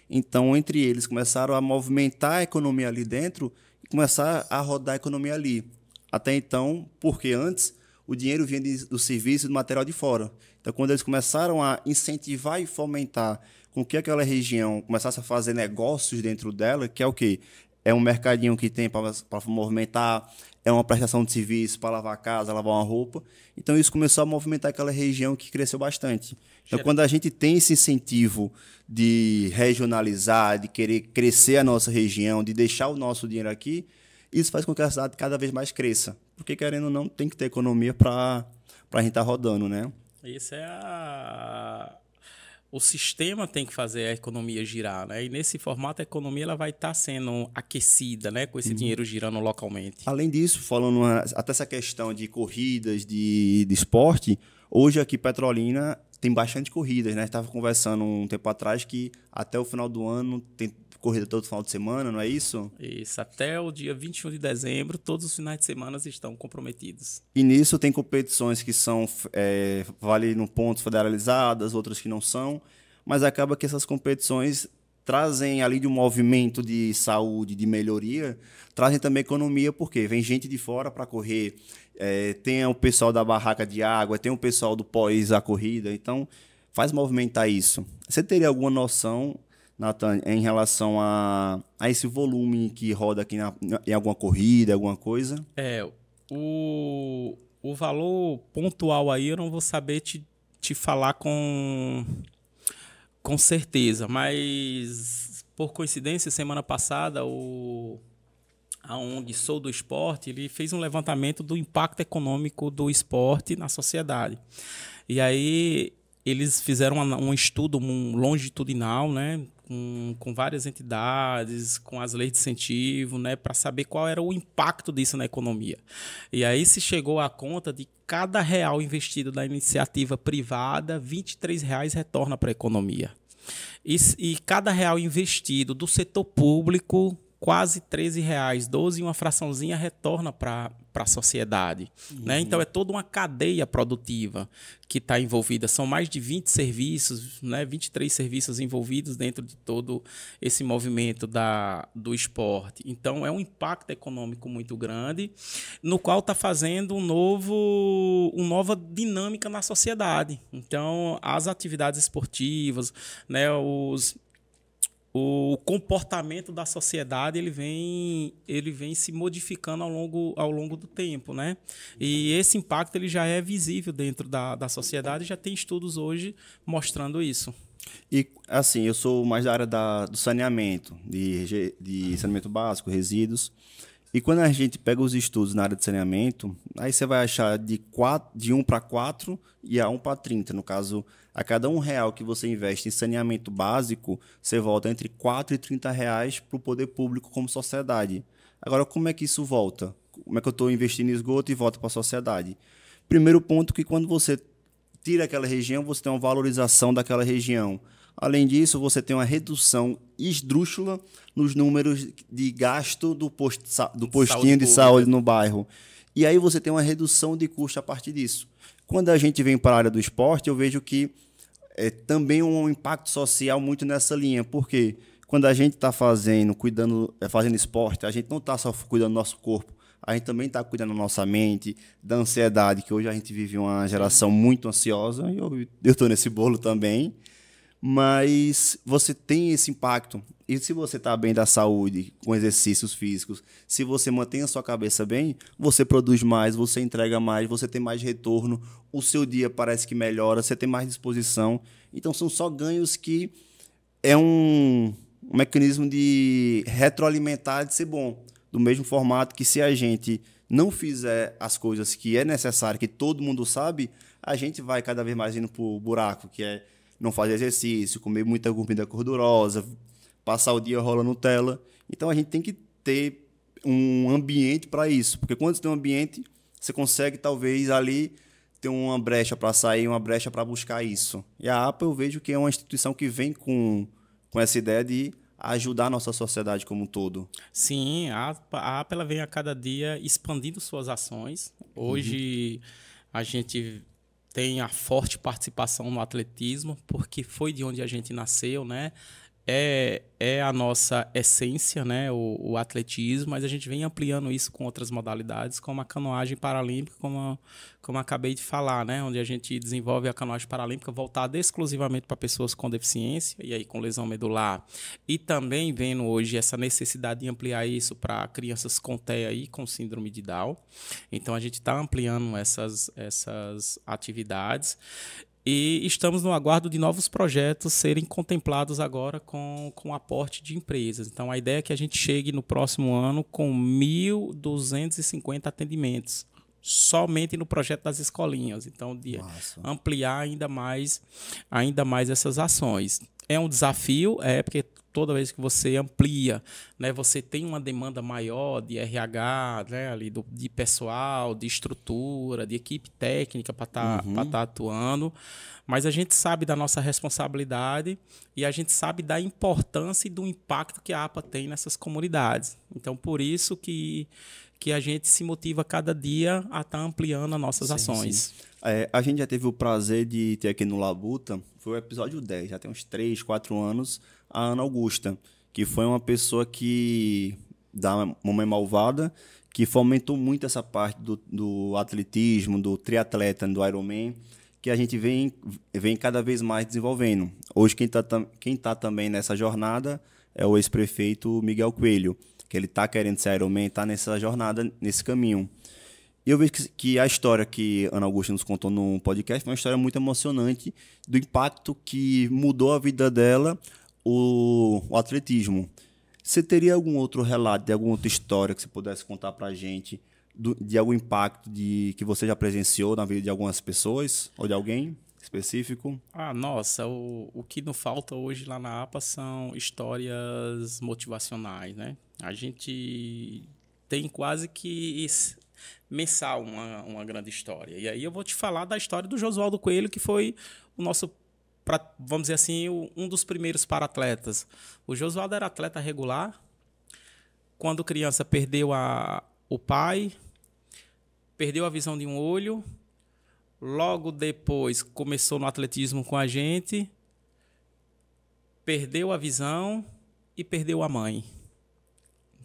Então, entre eles, começaram a movimentar a economia ali dentro e começar a rodar a economia ali. Até então, porque antes o dinheiro vinha do serviço e do material de fora. Então, quando eles começaram a incentivar e fomentar com que aquela região começasse a fazer negócios dentro dela, que é o quê? é um mercadinho que tem para movimentar, é uma prestação de serviço para lavar a casa, lavar uma roupa. Então, isso começou a movimentar aquela região que cresceu bastante. Então, quando a gente tem esse incentivo de regionalizar, de querer crescer a nossa região, de deixar o nosso dinheiro aqui, isso faz com que a cidade cada vez mais cresça. Porque, querendo ou não, tem que ter economia para a gente estar rodando, né? Isso o sistema tem que fazer a economia girar, né? E nesse formato a economia ela vai estar sendo aquecida, né? Com esse dinheiro girando localmente. Além disso, falando até essa questão de corridas, de esporte, hoje aqui em Petrolina tem bastante corridas, né? Estava conversando um tempo atrás que até o final do ano tem corrida todo final de semana, não é isso? Isso, até o dia 21 de dezembro, todos os finais de semana estão comprometidos. E nisso tem competições que são vale no pontos federalizadas, outras que não são, mas acaba que essas competições trazem ali de um movimento de saúde, de melhoria, trazem também economia, porque vem gente de fora para correr, tem o pessoal da barraca de água, tem o pessoal do pós a corrida, então faz movimentar isso. Você teria alguma noção, Nathan, em relação a esse volume que roda aqui em alguma corrida, alguma coisa? O valor pontual aí eu não vou saber te falar com certeza, mas por coincidência, semana passada, a ONG Sou do Esporte, ele fez um levantamento do impacto econômico do esporte na sociedade. E aí eles fizeram um estudo longitudinal, né, com várias entidades, com as leis de incentivo, né, para saber qual era o impacto disso na economia. E aí se chegou à conta de cada real investido na iniciativa privada, R$ 23 retorna para a economia. E cada real investido do setor público, quase R$ 13, 12 e uma fraçãozinha retorna para a sociedade. Né? Então, é toda uma cadeia produtiva que está envolvida. São mais de 20 serviços, né? 23 serviços envolvidos dentro de todo esse movimento do esporte. Então, é um impacto econômico muito grande, no qual está fazendo uma nova dinâmica na sociedade. Então, as atividades esportivas, né? O comportamento da sociedade ele vem se modificando ao longo do tempo, né? E esse impacto ele já é visível dentro da sociedade, já tem estudos hoje mostrando isso. E, assim, eu sou mais da área do saneamento, de saneamento básico, resíduos. E quando a gente pega os estudos na área de saneamento, aí você vai achar de 1 para 4 e a 1 para 30. No caso, a cada R$ 1 que você investe em saneamento básico, você volta entre R$ 4 e R$ 30 para o poder público como sociedade. Agora, como é que isso volta? Como é que eu estou investindo em esgoto e volta para a sociedade? Primeiro ponto que quando você tira aquela região, você tem uma valorização daquela região. Além disso, você tem uma redução esdrúxula nos números de gasto do postinho de saúde no bairro. E aí você tem uma redução de custo a partir disso. Quando a gente vem para a área do esporte, eu vejo que é também um impacto social muito nessa linha. Porque quando a gente está fazendo esporte, a gente não está só cuidando do nosso corpo, a gente também está cuidando da nossa mente, da ansiedade, que hoje a gente vive uma geração muito ansiosa, e eu estou nesse bolo também. Mas você tem esse impacto. E se você está bem da saúde, com exercícios físicos, se você mantém a sua cabeça bem, você produz mais, você entrega mais, você tem mais retorno, o seu dia parece que melhora, você tem mais disposição. Então, são só ganhos que é um mecanismo de retroalimentar, de ser bom. Do mesmo formato que se a gente não fizer as coisas que é necessário, que todo mundo sabe, a gente vai cada vez mais indo para o buraco, que é não fazer exercício, comer muita comida gordurosa, passar o dia rolando Nutella. Então, a gente tem que ter um ambiente para isso. Porque quando você tem um ambiente, você consegue, talvez, ali ter uma brecha para sair, uma brecha para buscar isso. E a APA, eu vejo que é uma instituição que vem com essa ideia de ajudar a nossa sociedade como um todo. Sim, a APA ela vem a cada dia expandindo suas ações. Hoje, a gente tem a forte participação no atletismo, porque foi de onde a gente nasceu, né? é a nossa essência, né, o atletismo, mas a gente vem ampliando isso com outras modalidades, como a canoagem paralímpica, como eu acabei de falar, né, onde a gente desenvolve a canoagem paralímpica voltada exclusivamente para pessoas com deficiência, e aí com lesão medular, e também vendo hoje essa necessidade de ampliar isso para crianças com TEA e com síndrome de Down. Então, a gente está ampliando essas atividades. E estamos no aguardo de novos projetos serem contemplados agora com aporte de empresas. Então, a ideia é que a gente chegue no próximo ano com 1.250 atendimentos, somente no projeto das escolinhas. Então, de ampliar ainda mais essas ações. É um desafio, porque toda vez que você amplia, né, você tem uma demanda maior de RH, né, ali de pessoal, de estrutura, de equipe técnica para estar atuando. Mas a gente sabe da nossa responsabilidade e a gente sabe da importância e do impacto que a APA tem nessas comunidades. Então, por isso que a gente se motiva cada dia a estar ampliando as nossas ações. Sim. A gente já teve o prazer de ter aqui no Labuta, foi o episódio 10, já tem uns 3, 4 anos, a Ana Augusta, que foi uma pessoa da Mamãe Malvada, que fomentou muito essa parte do atletismo, do triatleta, do Ironman, que a gente vem cada vez mais desenvolvendo. Hoje, quem tá também nessa jornada é o ex-prefeito Miguel Coelho, que ele está querendo ser Ironman, está nessa jornada, nesse caminho. E eu vejo que a história que Ana Augusta nos contou no podcast foi uma história muito emocionante do impacto que mudou a vida dela, o atletismo. Você teria algum outro relato, de alguma outra história que você pudesse contar para a gente, de algum impacto que você já presenciou na vida de algumas pessoas ou de alguém específico? Nossa, o que não falta hoje lá na APA são histórias motivacionais, né? A gente tem quase que mensal uma grande história. E aí eu vou te falar da história do Josualdo Coelho, que foi o nosso, vamos dizer assim, um dos primeiros para-atletas. O Josualdo era atleta regular. Quando criança, perdeu o pai, perdeu a visão de um olho. Logo depois, começou no atletismo com a gente, perdeu a visão e perdeu a mãe.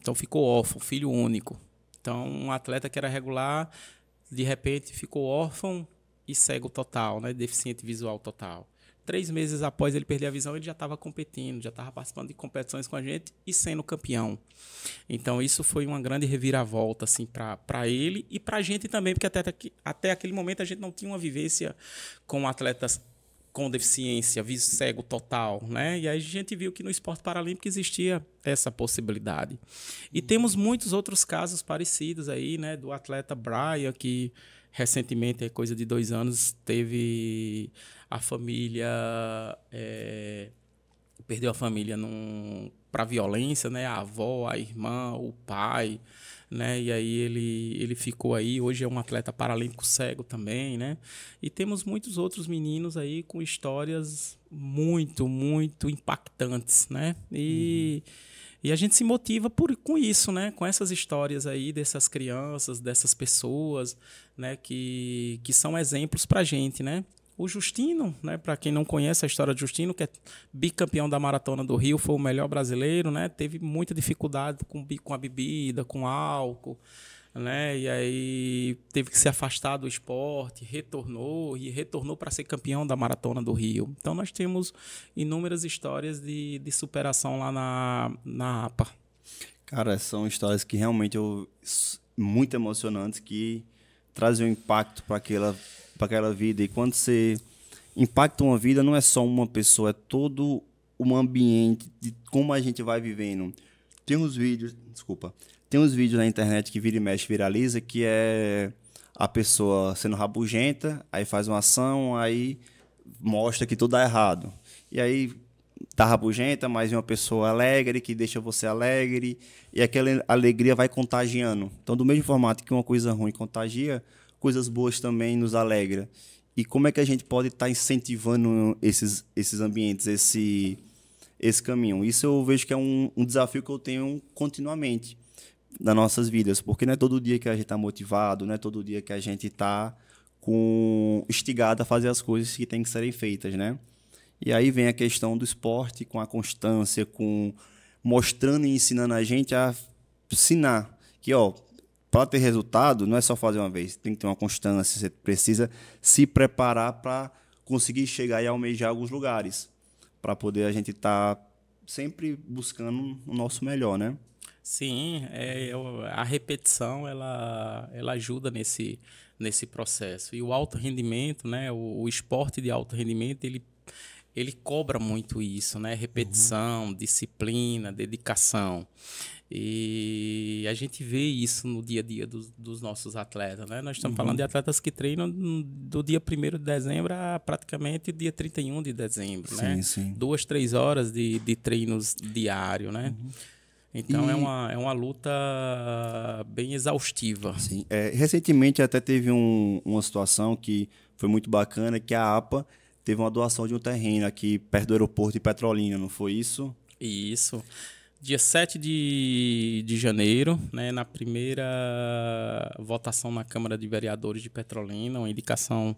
Então, ficou órfão, filho único. Então, um atleta que era regular, de repente, ficou órfão e cego total, né? Deficiente visual total. 3 meses após ele perder a visão, ele já estava competindo, já estava participando de competições com a gente e sendo campeão. Então, isso foi uma grande reviravolta assim, para ele e para a gente também, porque até aquele momento a gente não tinha uma vivência com atletas com deficiência, cego total, né? E aí a gente viu que no esporte paralímpico existia essa possibilidade. E temos muitos outros casos parecidos aí, né? Do atleta Brian, que recentemente, coisa de 2 anos, teve a família... perdeu a família para violência, né? A avó, a irmã, o pai, né? E aí ele ficou aí, hoje é um atleta paralímpico cego também, né? E temos muitos outros meninos aí com histórias muito, muito impactantes, né? E a gente se motiva com isso, né? Com essas histórias aí dessas crianças, dessas pessoas, né? Que são exemplos pra gente, né? O Justino, né, para quem não conhece a história de Justino, que é bicampeão da Maratona do Rio, foi o melhor brasileiro, né, teve muita dificuldade com a bebida, com álcool, né, e aí teve que se afastar do esporte, retornou para ser campeão da Maratona do Rio. Então nós temos inúmeras histórias de superação lá na APA. Cara, são histórias que realmente muito emocionantes, que trazem um impacto para aquela vida. E quando você impacta uma vida, não é só uma pessoa, é todo um ambiente de como a gente vai vivendo. Tem uns vídeos na internet que vira e mexe, viraliza, que é a pessoa sendo rabugenta, aí faz uma ação, aí mostra que tudo dá errado. E aí tá rabugenta, mas é uma pessoa alegre, que deixa você alegre, e aquela alegria vai contagiando. Então, do mesmo formato que uma coisa ruim contagia, coisas boas também nos alegra. E como é que a gente pode estar incentivando esses ambientes, esse caminho? Isso eu vejo que é um desafio que eu tenho continuamente nas nossas vidas, porque não é todo dia que a gente está motivado, não é todo dia que a gente está instigado a fazer as coisas que têm que serem feitas, né? E aí vem a questão do esporte com a constância, com mostrando e ensinando a gente a ensinar que, ó, para ter resultado, não é só fazer uma vez, tem que ter uma constância, você precisa se preparar para conseguir chegar e almejar alguns lugares, para poder a gente estar sempre buscando o nosso melhor, né? Sim, a repetição ela ajuda nesse processo. E o alto rendimento, né, o esporte de alto rendimento, ele cobra muito isso, né? Repetição, disciplina, dedicação. E a gente vê isso no dia a dia dos nossos atletas, né? Nós estamos falando de atletas que treinam do dia 1º de dezembro a praticamente o dia 31 de dezembro, Sim, né? sim. 2, 3 horas de treinos diário, né? Então é uma luta bem exaustiva. Sim. Recentemente até teve uma situação que foi muito bacana, que a APA teve uma doação de um terreno aqui perto do aeroporto de Petrolina, não foi isso? Isso. Dia 7 de janeiro, né, na primeira votação na Câmara de Vereadores de Petrolina, uma indicação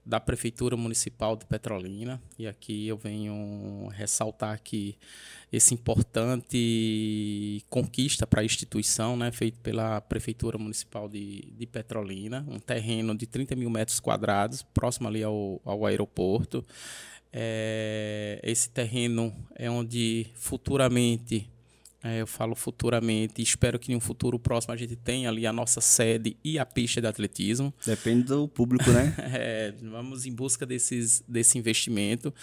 da Prefeitura Municipal de Petrolina. E aqui eu venho ressaltar que esse importante conquista para a instituição, né, feito pela Prefeitura Municipal de Petrolina, um terreno de 30 mil metros quadrados, próximo ali ao aeroporto. Esse terreno é onde futuramente, eu falo futuramente, espero que em um futuro próximo a gente tenha ali a nossa sede e a pista de atletismo. Depende do público, né? Vamos em busca desse investimento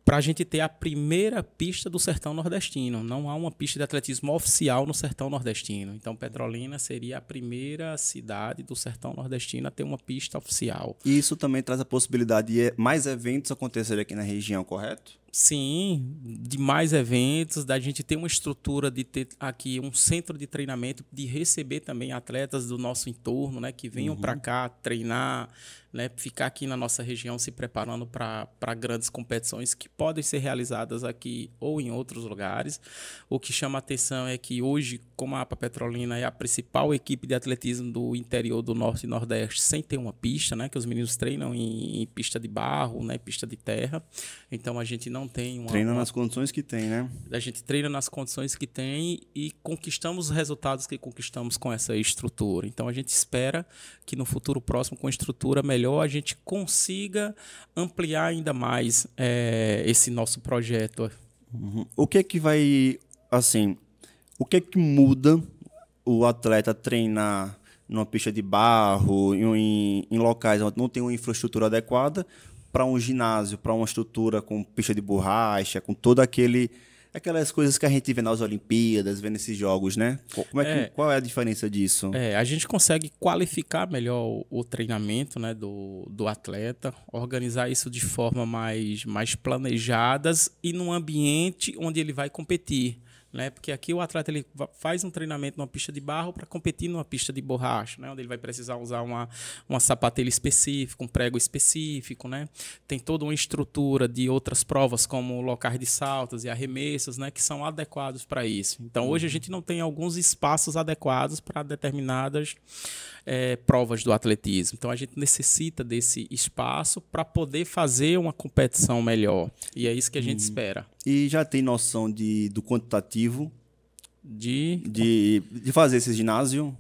para a gente ter a primeira pista do Sertão Nordestino. Não há uma pista de atletismo oficial no Sertão Nordestino. Então, Petrolina seria a primeira cidade do Sertão Nordestino a ter uma pista oficial. E isso também traz a possibilidade de mais eventos acontecerem aqui na região, correto? Sim, de mais eventos, da gente ter uma estrutura de ter aqui um centro de treinamento, de receber também atletas do nosso entorno, né, que venham para cá treinar, né, ficar aqui na nossa região se preparando para grandes competições que podem ser realizadas aqui ou em outros lugares. O que chama a atenção é que hoje, como a APA Petrolina é a principal equipe de atletismo do interior do Norte e Nordeste, sem ter uma pista, né, que os meninos treinam em pista de barro, né, pista de terra. Então a gente não tem uma... Treina nas condições que tem, né? A gente treina nas condições que tem e conquistamos os resultados que conquistamos com essa estrutura. Então a gente espera que no futuro próximo, com estrutura melhor, a gente consiga ampliar ainda mais esse nosso projeto. O que é que vai, assim, o que é que muda o atleta treinar numa pista de barro, em locais onde não tem uma infraestrutura adequada, para um ginásio, para uma estrutura com pista de borracha, com todo aquelas coisas que a gente vê nas Olimpíadas, vê nesses jogos, né? Qual é a diferença disso? A gente consegue qualificar melhor o treinamento, né, do atleta, organizar isso de forma mais planejadas e num ambiente onde ele vai competir. Né? Porque aqui o atleta ele faz um treinamento numa pista de barro para competir numa pista de borracha, né? Onde ele vai precisar usar uma sapatilha específica, um prego específico, né? Tem toda uma estrutura de outras provas, como locais de saltos e arremessos, né? Que são adequados para isso. Então, hoje a gente não tem alguns espaços adequados para determinadas provas do atletismo. Então, a gente necessita desse espaço para poder fazer uma competição melhor. E é isso que a gente espera. E já tem noção do quantitativo de fazer esse ginásio?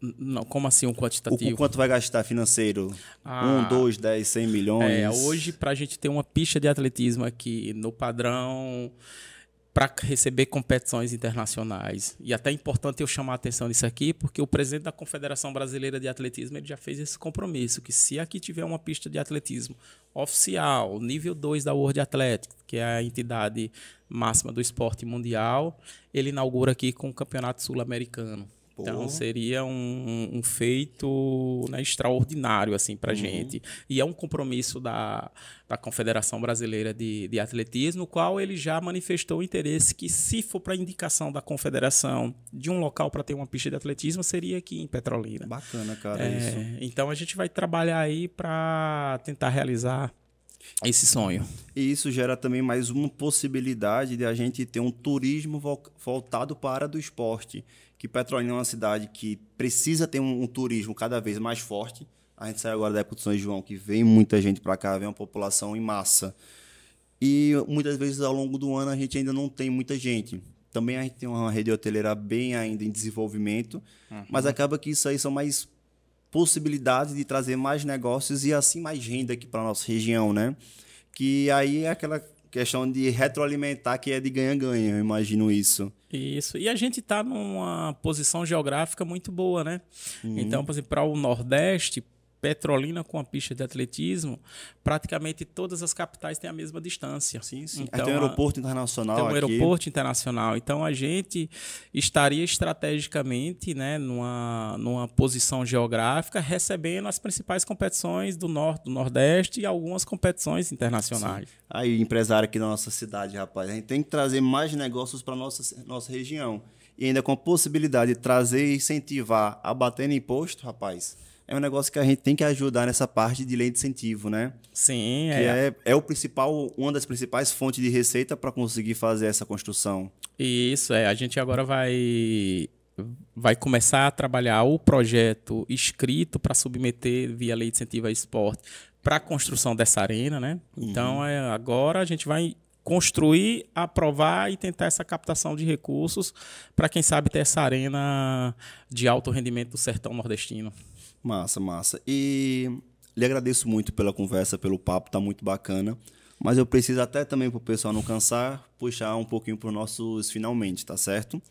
Não, como assim um quantitativo? O quanto vai gastar financeiro? 1, 2, 10, 100 milhões? Hoje, para a gente ter uma pista de atletismo aqui no padrão, para receber competições internacionais. E até é importante eu chamar a atenção nisso aqui, porque o presidente da Confederação Brasileira de Atletismo ele já fez esse compromisso, que se aqui tiver uma pista de atletismo oficial, nível 2 da World Athletics, que é a entidade máxima do esporte mundial, ele inaugura aqui com o Campeonato Sul-Americano. Então, seria um feito, né, extraordinário assim, para a gente. E é um compromisso da Confederação Brasileira de Atletismo, no qual ele já manifestou o interesse que, se for para indicação da Confederação de um local para ter uma pista de atletismo, seria aqui em Petrolina. Bacana, cara, isso. Então, a gente vai trabalhar aí para tentar realizar esse sonho. E isso gera também mais uma possibilidade de a gente ter um turismo voltado para a área do esporte. Que Petrolina é uma cidade que precisa ter um turismo cada vez mais forte. A gente sai agora da época de São João, que vem muita gente para cá, vem uma população em massa. E muitas vezes ao longo do ano a gente ainda não tem muita gente. Também a gente tem uma rede hoteleira bem ainda em desenvolvimento, mas acaba que isso aí são mais possibilidades de trazer mais negócios e assim mais renda aqui para a nossa região, né? Que aí é aquela questão de retroalimentar que é de ganha-ganha, eu imagino isso. Isso. E a gente está numa posição geográfica muito boa, né? Então, por exemplo, para o Nordeste, Petrolina com a pista de atletismo, praticamente todas as capitais têm a mesma distância. Sim, sim. Então, Tem um aeroporto internacional tem um aqui. aeroporto internacional. Então, a gente estaria estrategicamente, né, numa posição geográfica, recebendo as principais competições do Norte, do Nordeste e algumas competições internacionais. Sim. Aí, empresário aqui na nossa cidade, rapaz, a gente tem que trazer mais negócios para nossa região. E ainda com a possibilidade de trazer e incentivar a bater no imposto, rapaz, é um negócio que a gente tem que ajudar nessa parte de lei de incentivo, né? Sim, Que é o principal, uma das principais fontes de receita para conseguir fazer essa construção. Isso, a gente agora vai começar a trabalhar o projeto escrito para submeter via lei de incentivo ao esporte para a construção dessa arena, né? Então, agora a gente vai construir, aprovar e tentar essa captação de recursos para, quem sabe, ter essa arena de alto rendimento do sertão nordestino. Massa, massa. E lhe agradeço muito pela conversa, pelo papo, tá muito bacana. Mas eu preciso até também, para o pessoal não cansar, puxar um pouquinho para os nossos finalmente, tá certo?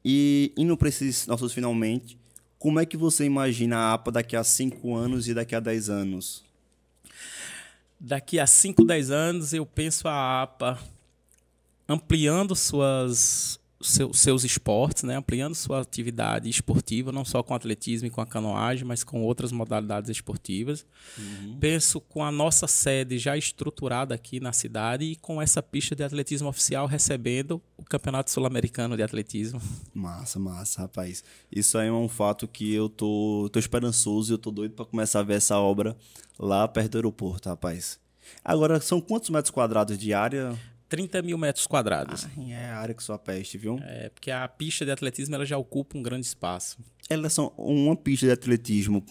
E indo para esses nossos finalmente, como é que você imagina a APA daqui a 5 anos e daqui a 10 anos? Daqui a 5, 10 anos, eu penso a APA ampliando seus esportes, né? Ampliando sua atividade esportiva, não só com atletismo e com a canoagem, mas com outras modalidades esportivas. Penso com a nossa sede já estruturada aqui na cidade e com essa pista de atletismo oficial recebendo o Campeonato Sul-Americano de Atletismo. Massa, massa, rapaz. Isso aí é um fato que eu tô esperançoso e eu tô doido para começar a ver essa obra lá perto do aeroporto, rapaz. Agora, são quantos metros quadrados de área? 30 mil metros quadrados. É a área que sua peste, viu? É, porque a pista de atletismo ela já ocupa um grande espaço. Elas são uma pista de atletismo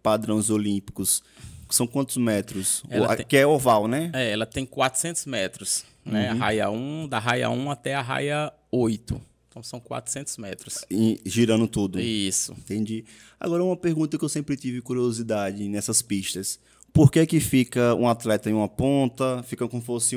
padrões olímpicos. São quantos metros? Que é oval, né? Ela tem 400 metros. Né? A raia 1, da raia 1 até a raia 8. Então, são 400 metros. E girando tudo. Isso. Entendi. Agora, uma pergunta que eu sempre tive curiosidade nessas pistas. Por que fica um atleta em uma ponta, fica como se fosse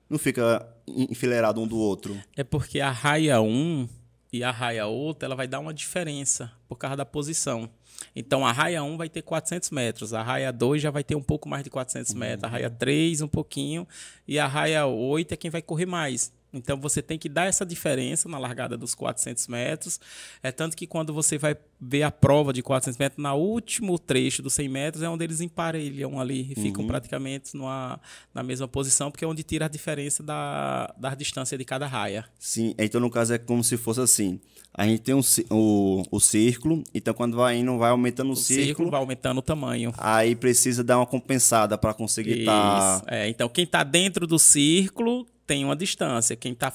não fica enfileirado um do outro? É porque a raia 1 e a raia 8, ela vai dar uma diferença por causa da posição. Então, a raia 1 vai ter 400 metros, a raia 2 já vai ter um pouco mais de 400 metros, a raia 3 um pouquinho, e a raia 8 é quem vai correr mais. Então, você tem que dar essa diferença na largada dos 400 metros. É tanto que quando você vai ver a prova de 400 metros, no último trecho dos 100 metros, é onde eles emparelham ali e ficam praticamente na mesma posição, porque é onde tira a diferença da distância de cada raia. Sim, então no caso é como se fosse assim. A gente tem o círculo, então quando vai indo, vai aumentando o círculo. Vai aumentando o tamanho. Aí precisa dar uma compensada para conseguir estar... Então, quem está dentro do círculo tem uma distância. Quem está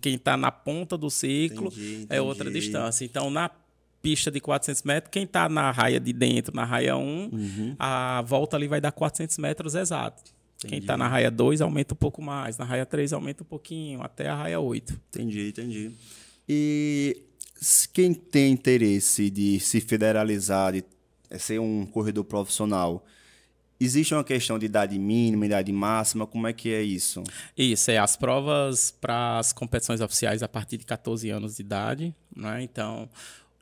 quem está na ponta do círculo entendi. É outra distância. Então, na pista de 400 metros, quem está na raia de dentro, na raia 1, a volta ali vai dar 400 metros exato. Entendi. Quem está na raia 2 aumenta um pouco mais, na raia 3 aumenta um pouquinho, até a raia 8. Entendi. E quem tem interesse de se federalizar, de ser um corredor profissional, existe uma questão de idade mínima, idade máxima? Como é que é isso? Isso, as provas para as competições oficiais a partir de 14 anos de idade, né? Então,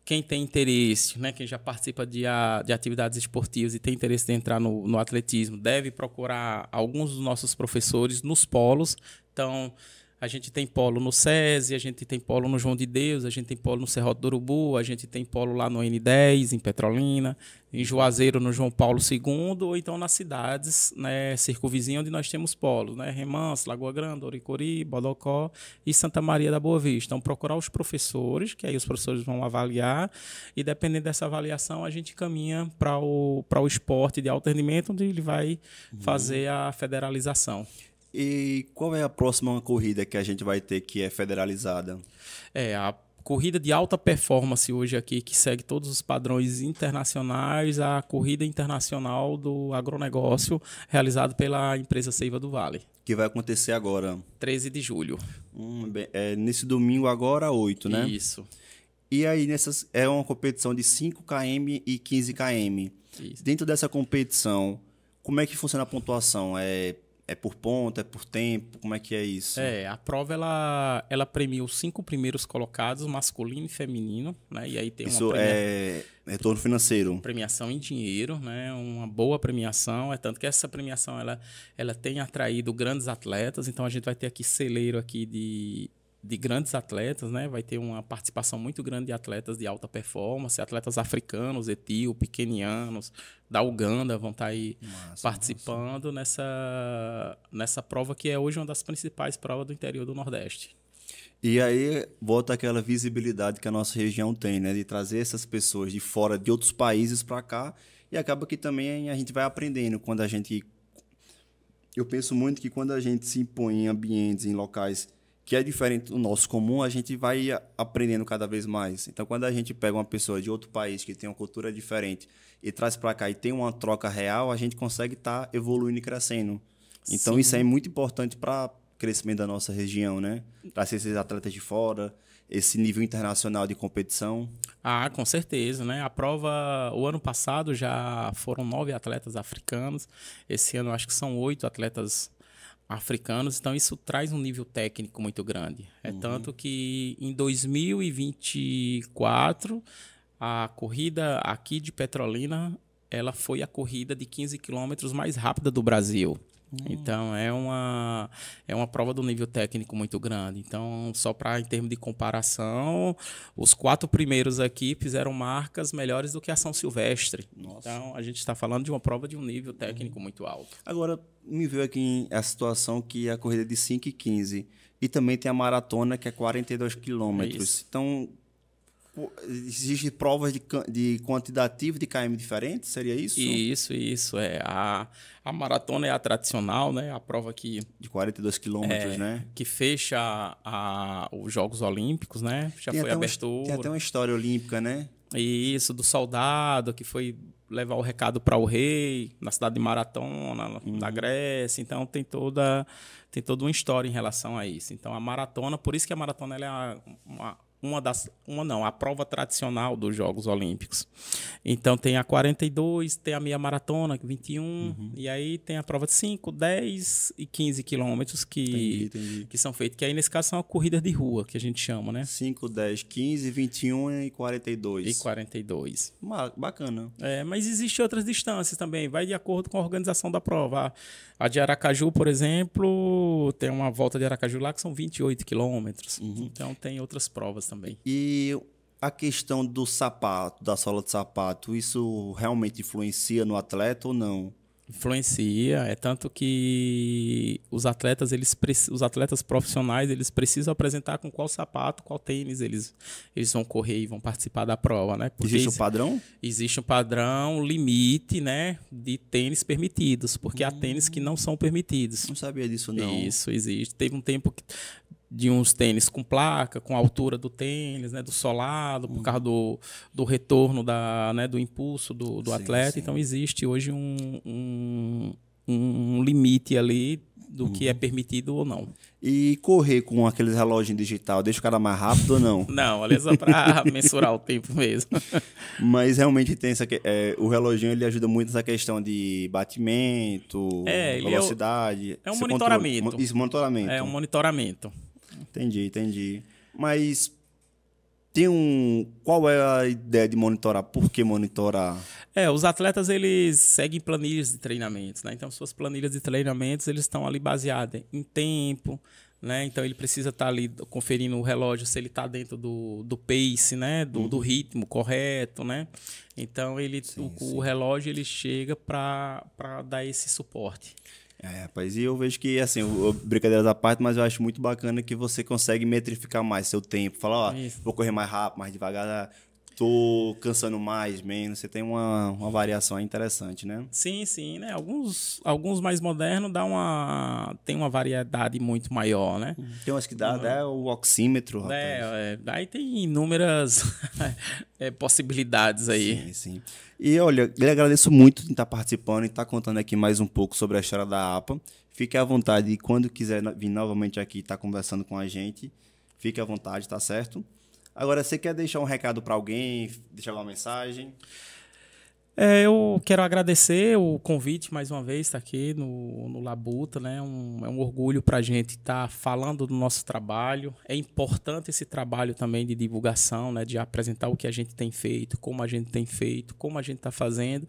quem tem interesse, né, quem já participa de atividades esportivas e tem interesse de entrar no atletismo, deve procurar alguns dos nossos professores nos polos. Então, a gente tem polo no SESI, a gente tem polo no João de Deus, a gente tem polo no Serrote do Urubu, a gente tem polo lá no N10, em Petrolina, em Juazeiro, no João Paulo II, ou então nas cidades, né, circunvizinhas, onde nós temos polos, né, Remanso, Lagoa Grande, Oricori, Bodocó e Santa Maria da Boa Vista. Então, procurar os professores, que aí os professores vão avaliar, e dependendo dessa avaliação, a gente caminha para o esporte de alto rendimento, onde ele vai fazer a federalização. E qual é a próxima corrida que a gente vai ter que é federalizada? A corrida de alta performance hoje aqui, que segue todos os padrões internacionais, a corrida internacional do agronegócio, realizada pela empresa Seiva do Vale. Que vai acontecer agora. 13 de julho. Nesse domingo agora, 8, né? Isso. E aí, é uma competição de 5 km e 15 km. Isso. Dentro dessa competição, como é que funciona a pontuação? É por ponto, é por tempo? Como é que é isso? A prova ela premia os 5 primeiros colocados, masculino e feminino, né? E aí tem isso é retorno financeiro. Premiação em dinheiro, né? Uma boa premiação, tanto que essa premiação ela tem atraído grandes atletas, então a gente vai ter aqui celeiro aqui de grandes atletas, né? Vai ter uma participação muito grande de atletas de alta performance, atletas africanos, etíopes, quenianos, da Uganda vão estar aí participando nessa prova que é hoje uma das principais provas do interior do Nordeste. E aí volta aquela visibilidade que a nossa região tem, né? De trazer essas pessoas de fora de outros países para cá, e acaba que também a gente vai aprendendo quando a gente... Eu penso muito que quando a gente se impõe em ambientes, em locais que é diferente do nosso comum, a gente vai aprendendo cada vez mais. Então, quando a gente pega uma pessoa de outro país que tem uma cultura diferente e traz para cá e tem uma troca real, a gente consegue estar evoluindo e crescendo. Então, Sim. isso é muito importante para o crescimento da nossa região, né? Trazer esses atletas de fora, esse nível internacional de competição. Com certeza, né? A prova, o ano passado já foram 9 atletas africanos. Esse ano, acho que são 8 atletas africanos, então isso traz um nível técnico muito grande. Tanto que em 2024, a corrida aqui de Petrolina, ela foi a corrida de 15 quilômetros mais rápida do Brasil. Então, é uma prova do nível técnico muito grande. Então, só para em termos de comparação, os 4 primeiros aqui fizeram marcas melhores do que a São Silvestre. Nossa. Então, a gente está falando de uma prova de um nível técnico muito alto. Agora, me veio aqui a situação que é a corrida de 5 e 15. E também tem a maratona, que é 42 quilômetros. Então, existem provas de quantitativo de km diferentes? Seria isso? Isso. A maratona é a tradicional, né? A prova que... De 42 quilômetros, né? Que fecha os Jogos Olímpicos, né? Já foi a abertura. Tem até uma história olímpica, né? Isso, do soldado que foi levar o recado para o rei, na cidade de Maratona, da Grécia. Então, tem toda uma história em relação a isso. Então, a maratona... Por isso que a maratona ela é a prova tradicional dos Jogos Olímpicos. Então, tem a 42, tem a meia maratona, 21, e aí tem a prova de 5, 10 e 15 quilômetros que são feitos. Que aí, nesse caso, são corridas de rua, que a gente chama, né? 5, 10, 15, 21 e 42. E 42. Bacana. Mas existem outras distâncias também, vai de acordo com a organização da prova. A de Aracaju, por exemplo, tem uma volta de Aracaju lá que são 28 quilômetros. Então, tem outras provas também. E a questão do sapato, da sola de sapato, isso realmente influencia no atleta ou não? Influencia, tanto que os atletas profissionais, eles precisam apresentar com qual sapato, qual tênis eles vão correr e vão participar da prova, né? Porque existe um padrão? Existe um padrão limite, né, de tênis permitidos, porque há tênis que não são permitidos. Não sabia disso, não. Isso, existe. Teve um tempo de uns tênis com placa, com a altura do tênis, né, do solado, por causa do retorno do impulso do atleta. Sim. Então, existe hoje um limite ali do que é permitido ou não. E correr com aqueles relógios digital, deixa o cara mais rápido ou não? Não, ali é só para mensurar o tempo mesmo. Mas realmente tem o reloginho ele ajuda muito nessa questão de batimento, velocidade. É um monitoramento. Monitoramento. É um monitoramento. Entendi. Mas qual é a ideia de monitorar? Por que monitorar? Os atletas, eles seguem planilhas de treinamentos, né? Então, suas planilhas de treinamentos, eles estão ali baseadas em tempo, né? Então, ele precisa estar ali conferindo o relógio se ele está dentro do pace, né? Do ritmo correto, né? Então, o relógio, ele chega para dar esse suporte. Rapaz, e eu vejo que, assim, brincadeiras à parte, mas eu acho muito bacana que você consegue metrificar mais seu tempo. Falar, vou correr mais rápido, mais devagar. tô cansando mais, menos. Você tem uma variação interessante, né? Sim, sim, né? Alguns mais modernos tem uma variedade muito maior, né? Tem umas que dá até o oxímetro, rapaz. Daí tem inúmeras possibilidades aí. Sim, sim. E olha, eu agradeço muito de estar participando e estar contando aqui mais um pouco sobre a história da APA. Fique à vontade e quando quiser vir novamente aqui e estar conversando com a gente, fique à vontade, tá certo? Agora, você quer deixar um recado para alguém, deixar uma mensagem? Eu quero agradecer o convite mais uma vez, estar aqui no Labuta, né? É um orgulho para a gente estar falando do nosso trabalho. É importante esse trabalho também de divulgação, né? De apresentar o que a gente tem feito, como a gente tem feito, como a gente está fazendo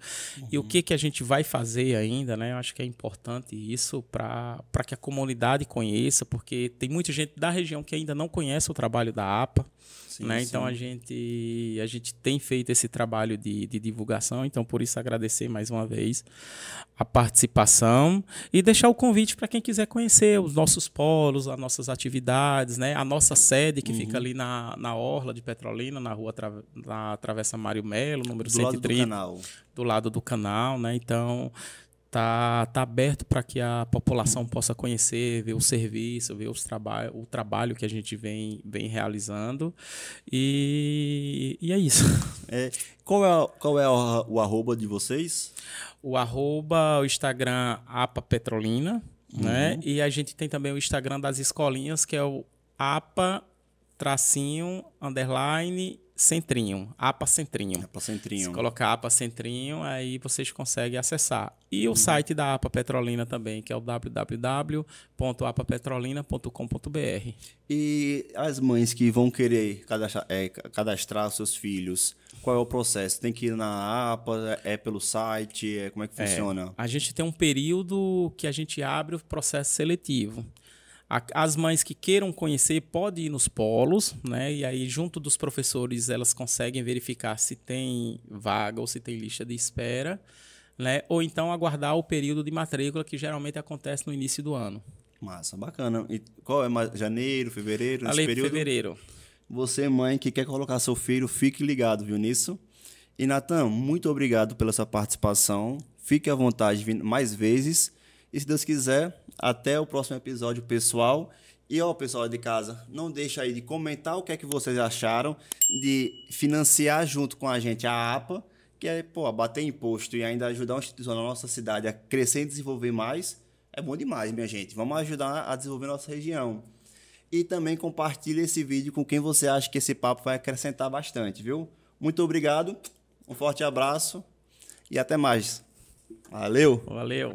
e o que a gente vai fazer ainda, né? Eu acho que é importante isso para que a comunidade conheça, porque tem muita gente da região que ainda não conhece o trabalho da APA. Sim, né? sim. Então a gente tem feito esse trabalho de divulgação, então por isso agradecer mais uma vez a participação e deixar o convite para quem quiser conhecer os nossos polos, as nossas atividades, né? A nossa sede que fica ali na Orla de Petrolina, na rua na Travessa Mário Melo, número 130, do lado do canal, né? Então tá aberto para que a população possa conhecer, ver o serviço, ver o trabalho que a gente vem realizando. E é isso. Qual é o arroba de vocês? O Instagram APA Petrolina, né? E a gente tem também o Instagram das escolinhas, que é o APA _ Centrinho, APA Centrinho. APA Centrinho. Se colocar APA Centrinho, aí vocês conseguem acessar. E o site da APA Petrolina também, que é o www.apapetrolina.com.br. E as mães que vão querer cadastrar seus filhos, qual é o processo? Tem que ir na APA, pelo site, como é que funciona? A gente tem um período que a gente abre o processo seletivo. As mães que queiram conhecer podem ir nos polos, né? E aí, junto dos professores, elas conseguem verificar se tem vaga ou se tem lista de espera, né? Ou então aguardar o período de matrícula, que geralmente acontece no início do ano. Massa, bacana. E qual é janeiro, fevereiro? Ali, período? fevereiro. Você, mãe, que quer colocar seu filho, fique ligado, viu, nisso? E, Natan, muito obrigado pela sua participação. Fique à vontade de vir mais vezes. E, se Deus quiser, até o próximo episódio, pessoal. E, pessoal de casa, não deixa aí de comentar o que é que vocês acharam de financiar junto com a gente a APA, que é, bater imposto e ainda ajudar uma instituição na nossa cidade a crescer e desenvolver mais. É bom demais, minha gente. Vamos ajudar a desenvolver nossa região. E também compartilhe esse vídeo com quem você acha que esse papo vai acrescentar bastante, viu? Muito obrigado, um forte abraço e até mais. Valeu! Valeu!